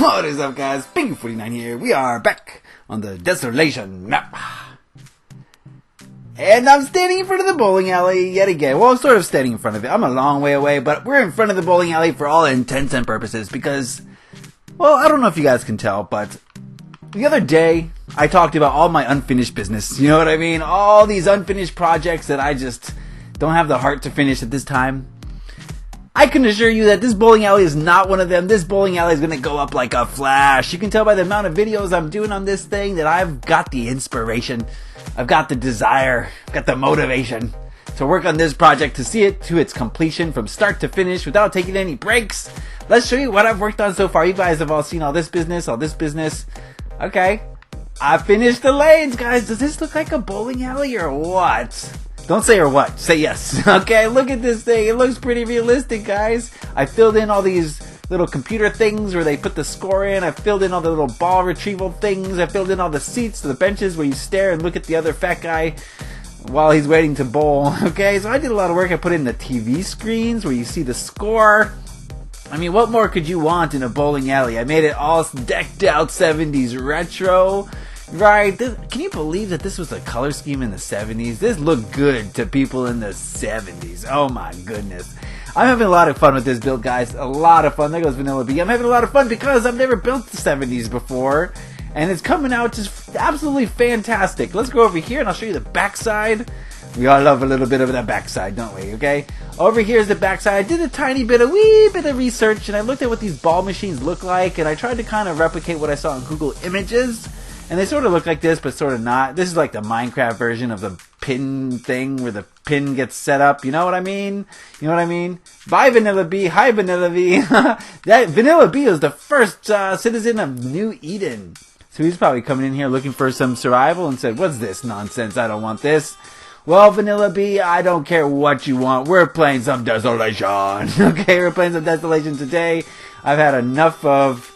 What is up, guys? Beancrew49 here. We are back on the Desolation map. And I'm standing in front of the bowling alley yet again. Well, I'm sort of standing in front of it. I'm a long way away, but we're in front of the bowling alley for all intents and purposes because, well, I don't know if you guys can tell, but the other day I talked about all my unfinished business. You know what I mean? All these unfinished projects that I just don't have the heart to finish at this time. I can assure you that this bowling alley is not one of them. This bowling alley is going to go up like a flash. You can tell by the amount of videos I'm doing on this thing that I've got the inspiration. I've got the desire. I've got the motivation to work on this project to see it to its completion from start to finish without taking any breaks. Let's show you what I've worked on so far. You guys have all seen all this business, Okay. I finished the lanes, guys. Does this look like a bowling alley or what? Don't say or what. Say yes. Okay, look at this thing. It looks pretty realistic, guys. I filled in all these little computer things where they put the score in. I filled in all the little ball retrieval things. I filled in all the seats, the benches where you stare and look at the other fat guy while he's waiting to bowl. Okay, so I did a lot of work. I put in the TV screens where you see the score. I mean, what more could you want in a bowling alley? I made it all decked out 70s retro. Right, can you believe that this was a color scheme in the 70s? This looked good to people in the 70s. Oh my goodness. I'm having a lot of fun with this build, guys. A lot of fun. There goes Vanilla B. I'm having a lot of fun because I've never built the 70s before. And it's coming out just absolutely fantastic. Let's go over here and I'll show you the backside. We all love a little bit of the backside, don't we? Okay? Over here is the backside. I did a wee bit of research and I looked at what these ball machines look like. And I tried to kind of replicate what I saw on Google Images. And they sort of look like this, but sort of not. This is like the Minecraft version of the pin thing where the pin gets set up. You know what I mean? You know what I mean? Bye, Vanilla B. Hi, Vanilla B. That Vanilla B is the first citizen of New Eden. So he's probably coming in here looking for some survival and said, what's this nonsense? I don't want this. Well, Vanilla B, I don't care what you want. We're playing some Desolation. Okay, we're playing some Desolation today. I've had enough of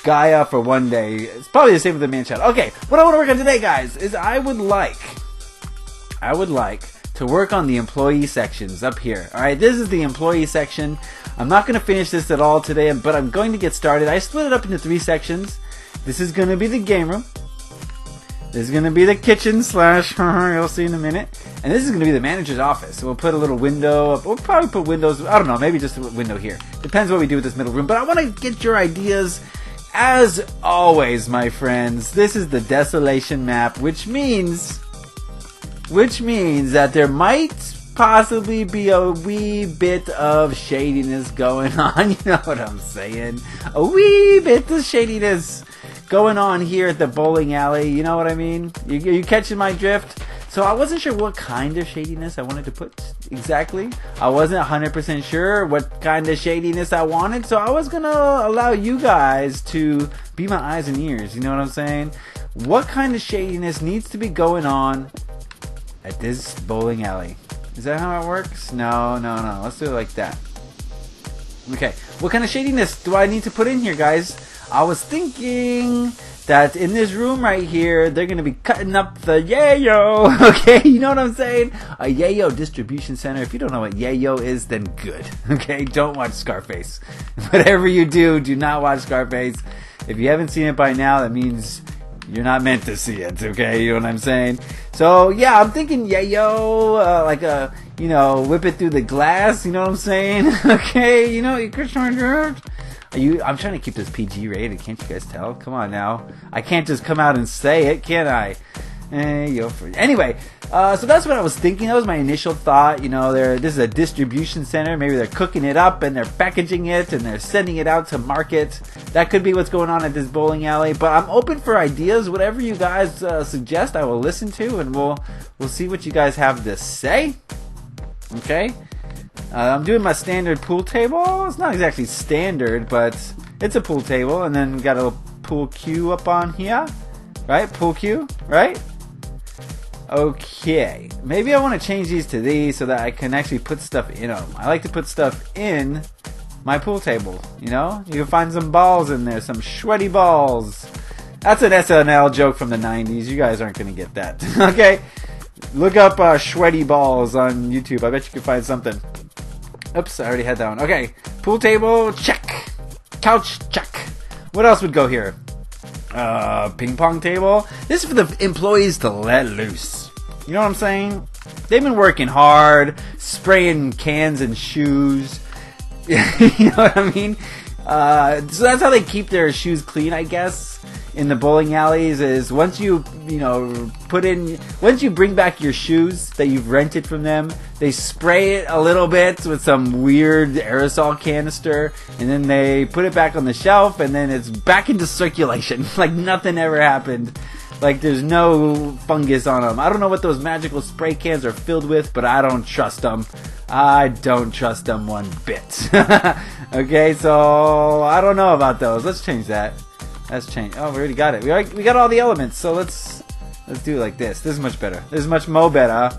Gaia for one day. It's probably the same with the man child. Okay, what I want to work on today, guys, is I would like to work on the employee sections up here. Alright, this is the employee section. I'm not going to finish this at all today, but I'm going to get started. I split it up into 3 sections. This is going to be the game room. This is going to be the kitchen / you'll see in a minute. And this is going to be the manager's office. So we'll put a little window up. We'll probably put windows, I don't know, maybe just a window here. Depends what we do with this middle room. But I want to get your ideas. As always, my friends, this is the Desolation map, which means that there might possibly be a wee bit of shadiness going on. You know what I'm saying? A wee bit of shadiness going on here at the bowling alley. You know what I mean? You catching my drift? So I wasn't sure what kind of shadiness I wanted to put exactly. I wasn't 100% sure what kind of shadiness I wanted. So I was going to allow you guys to be my eyes and ears. You know what I'm saying? What kind of shadiness needs to be going on at this bowling alley? Is that how it works? No. Let's do it like that. Okay. What kind of shadiness do I need to put in here, guys? I was thinking that in this room right here, they're going to be cutting up the yayo. Okay, you know what I'm saying? A yayo distribution center. If you don't know what yayo is, then good. Okay, don't watch Scarface. Whatever you do, do not watch Scarface. If you haven't seen it by now, that means you're not meant to see it. Okay, you know what I'm saying? So, yeah, I'm thinking yayo, like a, whip it through the glass. You know what I'm saying? Okay, you catch my drift? I'm trying to keep this PG rated. Can't you guys tell? Come on now. I can't just come out and say it, can I? Anyway, so that's what I was thinking. That was my initial thought. This is a distribution center. Maybe they're cooking it up and they're packaging it and they're sending it out to market. That could be what's going on at this bowling alley. But I'm open for ideas. Whatever you guys suggest, I will listen to, and we'll see what you guys have to say. Okay. I'm doing my standard pool table. It's not exactly standard, but it's a pool table. And then we got a pool cue up on here. Right? Pool cue, right? Okay. Maybe I want to change these to these so that I can actually put stuff in them. I like to put stuff in my pool table. You can find some balls in there. Some sweaty balls. That's an SNL joke from the 90s. You guys aren't going to get that. Okay? Look up sweaty balls on YouTube. I bet you can find something. Oops, I already had that one. Okay, pool table, check. Couch, check. What else would go here? Ping pong table. This is for the employees to let loose. You know what I'm saying? They've been working hard, spraying cans and shoes. You know what I mean? So that's how they keep their shoes clean, I guess. In the bowling alleys, is once you bring back your shoes that you've rented from them, they spray it a little bit with some weird aerosol canister, and then they put it back on the shelf, and then it's back into circulation like nothing ever happened. Like there's no fungus on them. I don't know what those magical spray cans are filled with, but I don't trust them. I don't trust them one bit. Okay, so I don't know about those. Let's change that. Let's change. Oh, we already got it. We got all the elements. So let's do it like this. This is much better. This is much more better.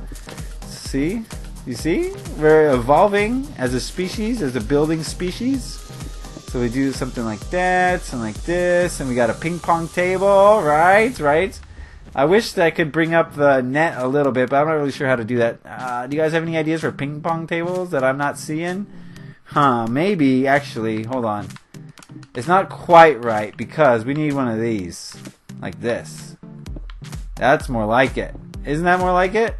See? You see? We're evolving as a species, as a building species. So we do something like that, and like this, and we got a ping pong table, right? Right. I wish that I could bring up the net a little bit, but I'm not really sure how to do that. Do you guys have any ideas for ping pong tables that I'm not seeing? Maybe, actually. Hold on. It's not quite right because we need one of these. Like this. That's more like it. Isn't that more like it?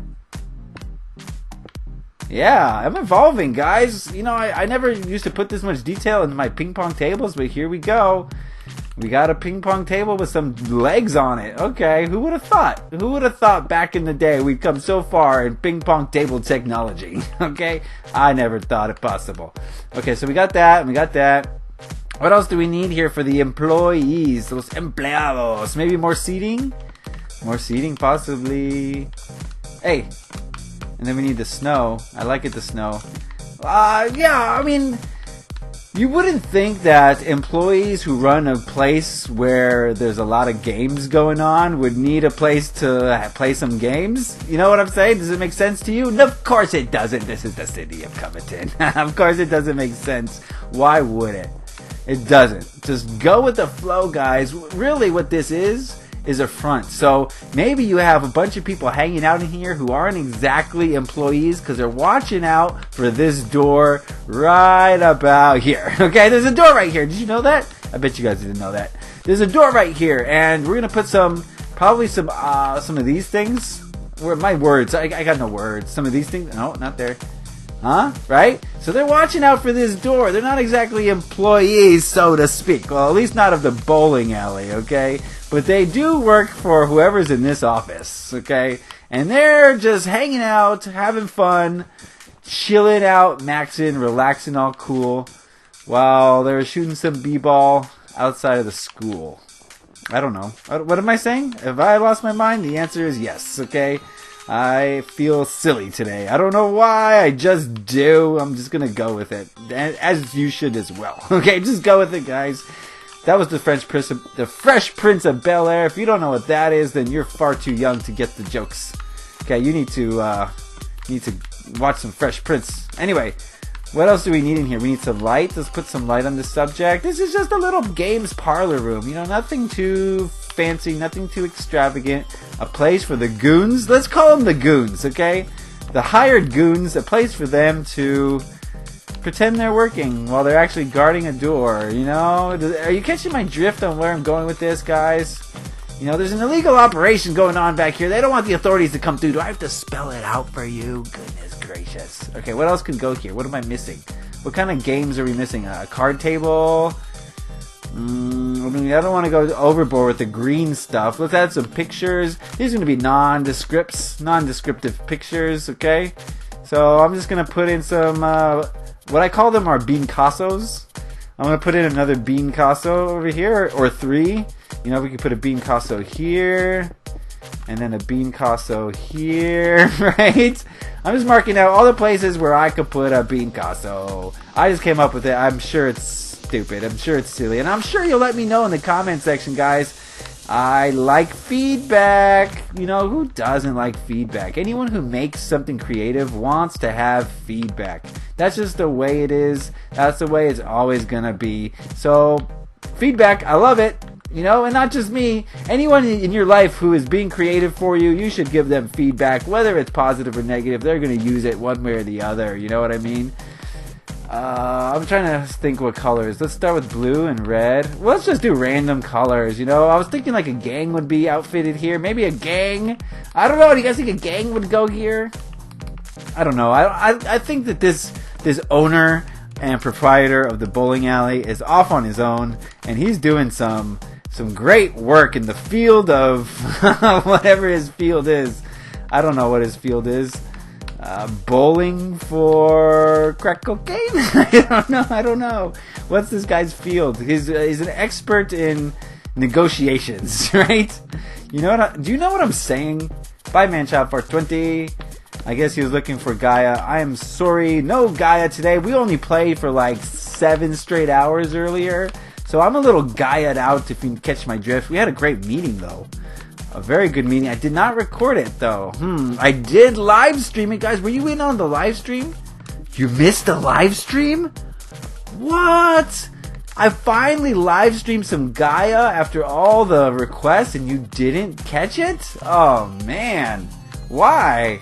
Yeah, I'm evolving, guys. You know, I never used to put this much detail into my ping pong tables, but here we go. We got a ping pong table with some legs on it. Okay, who would have thought? Who would have thought back in the day we'd come so far in ping pong table technology? Okay, I never thought it possible. Okay, so we got that, and we got that. What else do we need here for the employees? Those empleados. Maybe more seating? More seating, possibly. Hey. And then we need the snow. I like it, the snow. Yeah, I mean, you wouldn't think that employees who run a place where there's a lot of games going on would need a place to play some games. You know what I'm saying? Does it make sense to you? No, of course it doesn't. This is the city of Coveton. Of course it doesn't make sense. Why would it? It doesn't. Just go with the flow, guys. Really what this is a front. So maybe you have a bunch of people hanging out in here who aren't exactly employees because they're watching out for this door right about here. Okay, there's a door right here. Did you know that? I bet you guys didn't know that. There's a door right here, and we're gonna put probably some of these things. Where my words? I got no words. Some of these things. No, not there. Huh? Right? So they're watching out for this door. They're not exactly employees, so to speak. Well, at least not of the bowling alley, okay? But they do work for whoever's in this office, okay? And they're just hanging out, having fun, chilling out, maxing, relaxing, all cool, while they're shooting some b-ball outside of the school. I don't know. What am I saying? Have I lost my mind? The answer is yes, okay? I feel silly today. I don't know why. I just do. I'm just gonna go with it, as you should as well. Okay, just go with it, guys. That was the Fresh Prince of Bel-Air. If you don't know what that is, then you're far too young to get the jokes. Okay, you need to watch some Fresh Prince. Anyway, what else do we need in here? We need some light. Let's put some light on this subject. This is just a little games parlor room. You know, nothing too fancy, nothing too extravagant. A place for the goons. Let's call them the goons, okay? The hired goons. A place for them to pretend they're working while they're actually guarding a door. You know, are you catching my drift on where I'm going with this, guys? You know, there's an illegal operation going on back here. They don't want the authorities to come through. Do I have to spell it out for you? Goodness gracious. Okay, what else can go here? What am I missing? What kind of games are we missing? A card table? I mean, I don't want to go overboard with the green stuff. Let's add some pictures. These are going to be nondescriptive pictures, okay? So I'm just going to put in some, what I call them are beancassos. I'm going to put in another beancasso over here, or three. You know, we can put a beancasso here, and then a beancasso here, right? I'm just marking out all the places where I could put a beancasso. I just came up with it. I'm sure it's stupid. I'm sure it's silly. And I'm sure you'll let me know in the comment section, guys. I like feedback. You know, who doesn't like feedback? Anyone who makes something creative wants to have feedback. That's just the way it is. That's the way it's always gonna be. So, feedback, I love it. You know, and not just me. Anyone in your life who is being creative for you, you should give them feedback. Whether it's positive or negative, they're gonna use it one way or the other. You know what I mean? I'm trying to think what colors. Let's start with blue and red. Well, let's just do random colors, you know? I was thinking like a gang would be outfitted here. Maybe a gang. I don't know. Do you guys think a gang would go here? I don't know. I think that this owner and proprietor of the bowling alley is off on his own, and he's doing some great work in the field of whatever his field is. I don't know what his field is. Bowling for crack cocaine? I don't know. What's this guy's field? He's an expert in negotiations, right? You know what? Do you know what I'm saying? Bye, Manshot 420. I guess he was looking for Gaia. I am sorry, no Gaia today. We only played for like 7 straight hours earlier, so I'm a little Gaia'd out if you catch my drift. We had a great meeting though. A very good meeting. I did not record it though. I did live stream it, guys. Were you in on the live stream? You missed the live stream? What? I finally live streamed some Gaia after all the requests and you didn't catch it? Oh man. Why?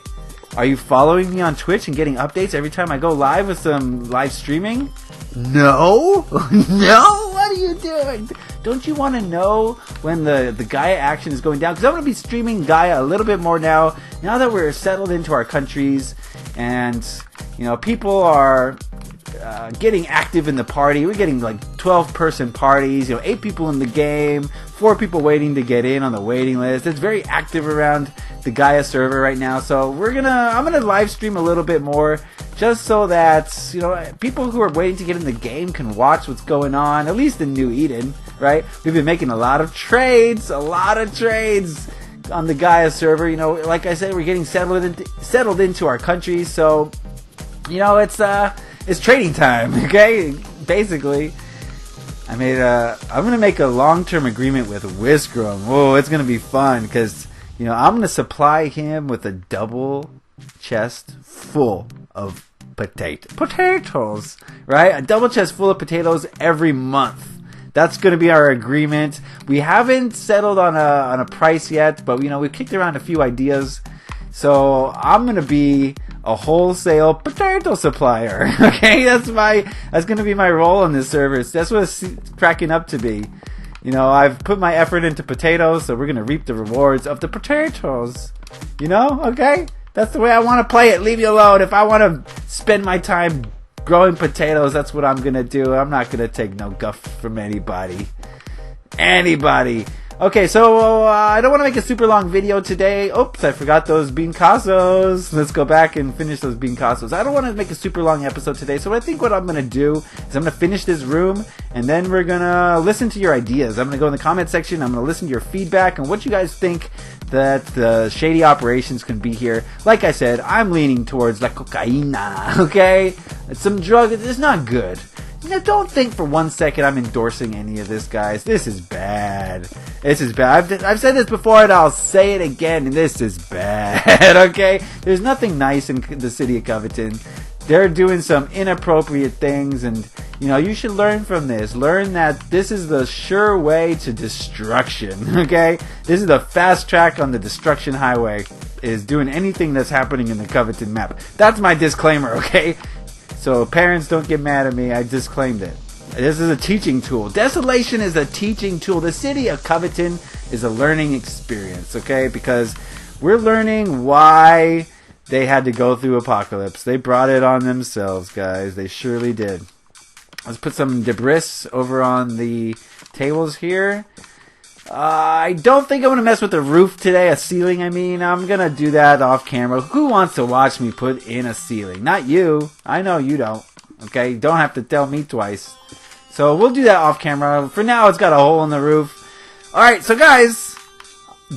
Are you following me on Twitch and getting updates every time I go live with some live streaming? No? No? What are you doing? Don't you want to know when the Gaia action is going down? Because I'm going to be streaming Gaia a little bit more now that we're settled into our countries and, you know, people are getting active in the party. We're getting like 12-person parties, you know, 8 people in the game, 4 people waiting to get in on the waiting list. It's very active around the Gaia server right now. So I'm gonna live stream a little bit more just so that, you know, people who are waiting to get in the game can watch what's going on, at least in New Eden, right? We've been making a lot of trades on the Gaia server. You know, like I said, we're getting settled into our country, so, you know, it's trading time, okay? Basically, I'm gonna make a long-term agreement with Whiskrum. Whoa, it's gonna be fun because, you know, I'm gonna supply him with a double chest full of potatoes, right? A double chest full of potatoes every month. That's gonna be our agreement. We haven't settled on a price yet, but, you know, we've kicked around a few ideas. So I'm gonna be a wholesale potato supplier. Okay, that's gonna be my role on this server. That's what it's cracking up to be. You know, I've put my effort into potatoes, so we're gonna reap the rewards of the potatoes. You know, okay? That's the way I want to play it. Leave me alone. If I want to spend my time growing potatoes, that's what I'm gonna do. I'm not gonna take no guff from anybody. Okay, so I don't want to make a super long video today. Oops, I forgot those bean casos. Let's go back and finish those bean casos. I don't want to make a super long episode today, so I think what I'm going to do is I'm going to finish this room, and then we're going to listen to your ideas. I'm going to go in the comment section. I'm going to listen to your feedback and what you guys think that the shady operations can be here. Like I said, I'm leaning towards la cocaína, okay? Some drug. It's not good. You know, don't think for 1 second I'm endorsing any of this, guys. This is bad. I've said this before and I'll say it again, and this is bad, okay? There's nothing nice in the city of Coveton. They're doing some inappropriate things, and, you know, you should learn from this. Learn that this is the sure way to destruction, okay? This is the fast track on the destruction highway, is doing anything that's happening in the Coveton map. That's my disclaimer, okay? So parents, don't get mad at me. I disclaimed it. This is a teaching tool. Desolation is a teaching tool. The city of Coveton is a learning experience, okay? Because we're learning why they had to go through apocalypse. They brought it on themselves, guys. They surely did. Let's put some debris over on the tables here. I don't think I'm going to mess with the roof today, a ceiling, I mean. I'm going to do that off camera. Who wants to watch me put in a ceiling? Not you. I know you don't. Okay? You don't have to tell me twice. So we'll do that off camera. For now, it's got a hole in the roof. Alright, so guys,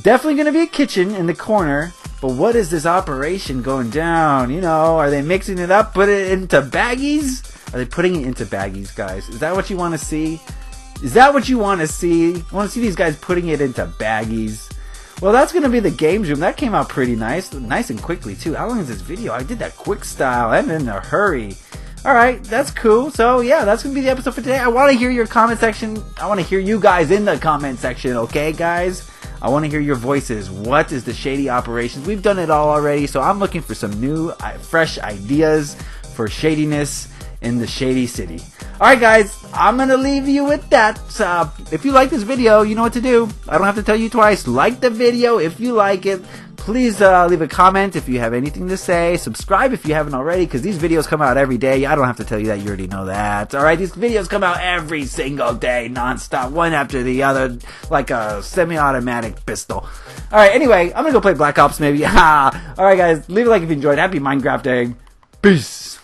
definitely going to be a kitchen in the corner. But what is this operation going down? You know, are they mixing it up, put it into baggies? Are they putting it into baggies, guys? Is that what you want to see? Is that what you want to see? You want to see these guys putting it into baggies? Well, that's going to be the games room. That came out pretty nice. Nice and quickly, too. How long is this video? I did that quick style and in a hurry. Alright, that's cool. So, yeah, that's going to be the episode for today. I want to hear your comment section. I want to hear you guys in the comment section, okay, guys? I want to hear your voices. What is the shady operations? We've done it all already, so I'm looking for some new, fresh ideas for shadiness in the shady city. Alright guys, I'm gonna leave you with that. If you like this video, you know what to do. I don't have to tell you twice. Like the video if you like it. Please leave a comment if you have anything to say. Subscribe if you haven't already, because these videos come out every day. I don't have to tell you that. You already know that. Alright, these videos come out every single day, non-stop, one after the other, like a semi-automatic pistol. Alright, anyway, I'm gonna go play Black Ops maybe. Alright guys, leave a like if you enjoyed. Happy Minecrafting. Peace.